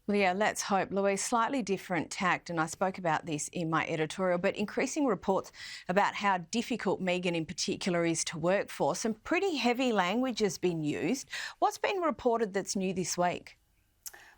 Well, yeah, let's hope. Louise, slightly different tact, and I spoke about this in my editorial, but increasing reports about how difficult Meghan in particular is to work for. Some pretty heavy language has been used. What's been reported that's new this week?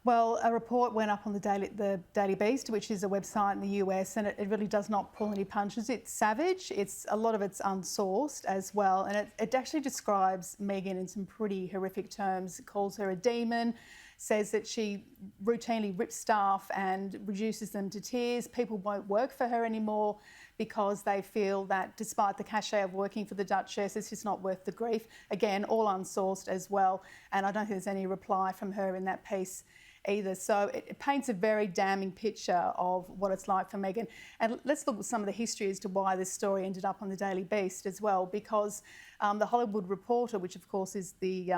Well, a report went up on the Daily Beast, which is a website in the US, and it really does not pull any punches. It's savage. A lot of it's unsourced as well, and it actually describes Meghan in some pretty horrific terms. It calls her a demon, says that she routinely rips staff and reduces them to tears. People won't work for her anymore because they feel that despite the cachet of working for the Duchess, it's just not worth the grief. Again, all unsourced as well, and I don't think there's any reply from her in that piece either. So it paints a very damning picture of what it's like for Meghan. And let's look at some of the history as to why this story ended up on the Daily Beast as well, because the Hollywood Reporter, which of course is the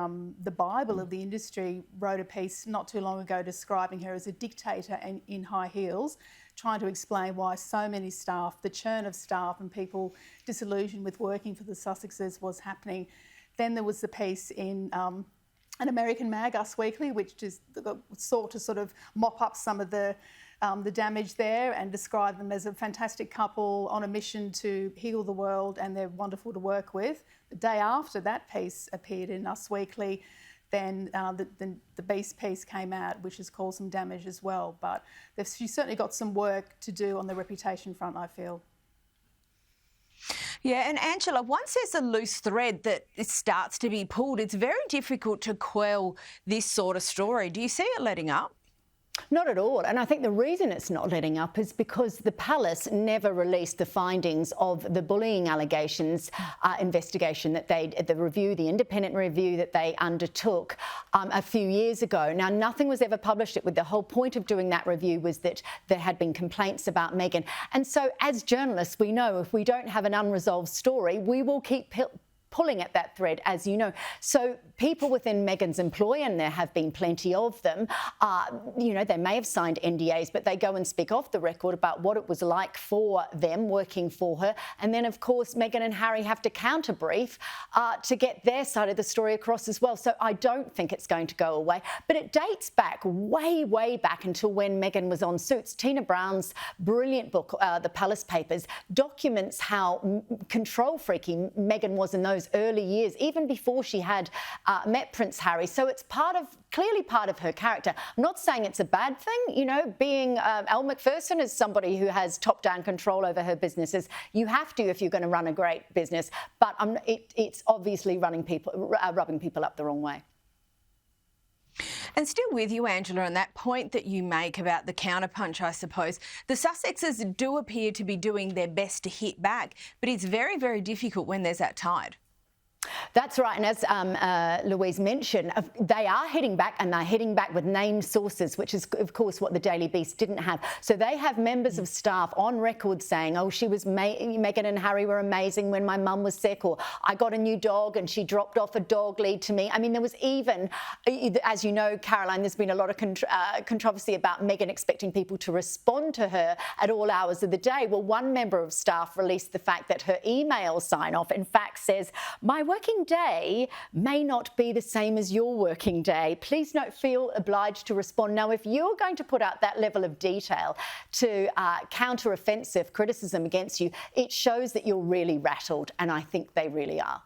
Bible of the industry, wrote a piece not too long ago describing her as a dictator in high heels, trying to explain why so many staff, the churn of staff and people disillusioned with working for the Sussexes was happening. Then there was the piece in an American mag, Us Weekly, which just sought to sort of mop up some of the damage there and describe them as a fantastic couple on a mission to heal the world, and they're wonderful to work with. The day after that piece appeared in Us Weekly, then the Beast piece came out, which has caused some damage as well. But she's certainly got some work to do on the reputation front, I feel. Yeah, and Angela, once there's a loose thread that it starts to be pulled, it's very difficult to quell this sort of story. Do you see it letting up? Not at all. And I think the reason it's not letting up is because the palace never released the findings of the bullying allegations investigation that the independent review that they undertook a few years ago. Now, nothing was ever published. The whole point of doing that review was that there had been complaints about Meghan. And so as journalists, we know if we don't have an unresolved story, we will keep pulling at that thread, as you know. So people within Meghan's employ, and there have been plenty of them, they may have signed NDAs, but they go and speak off the record about what it was like for them working for her. And then, of course, Meghan and Harry have to counter-brief to get their side of the story across as well. So I don't think it's going to go away. But it dates back way, way back until when Meghan was on Suits. Tina Brown's brilliant book, The Palace Papers, documents how control-freaky Meghan was in those early years, even before she had met Prince Harry. So it's clearly part of her character. I'm not saying it's a bad thing, being Elle Macpherson is somebody who has top-down control over her businesses. You have to if you're going to run a great business, but it's obviously rubbing people up the wrong way. And still with you, Angela, on that point that you make about the counterpunch, I suppose, the Sussexes do appear to be doing their best to hit back, but it's very, very difficult when there's that tide. That's right, and as Louise mentioned, they are hitting back, and they're hitting back with named sources, which is, of course, what the Daily Beast didn't have. So they have members of staff on record saying, oh, Meghan and Harry were amazing when my mum was sick, or I got a new dog and she dropped off a dog lead to me. I mean, there was even, as you know, Caroline, there's been a lot of controversy about Meghan expecting people to respond to her at all hours of the day. Well, one member of staff released the fact that her email sign-off, in fact, says, my working day may not be the same as your working day. Please don't feel obliged to respond. Now, if you're going to put out that level of detail to counter-offensive criticism against you, it shows that you're really rattled, and I think they really are.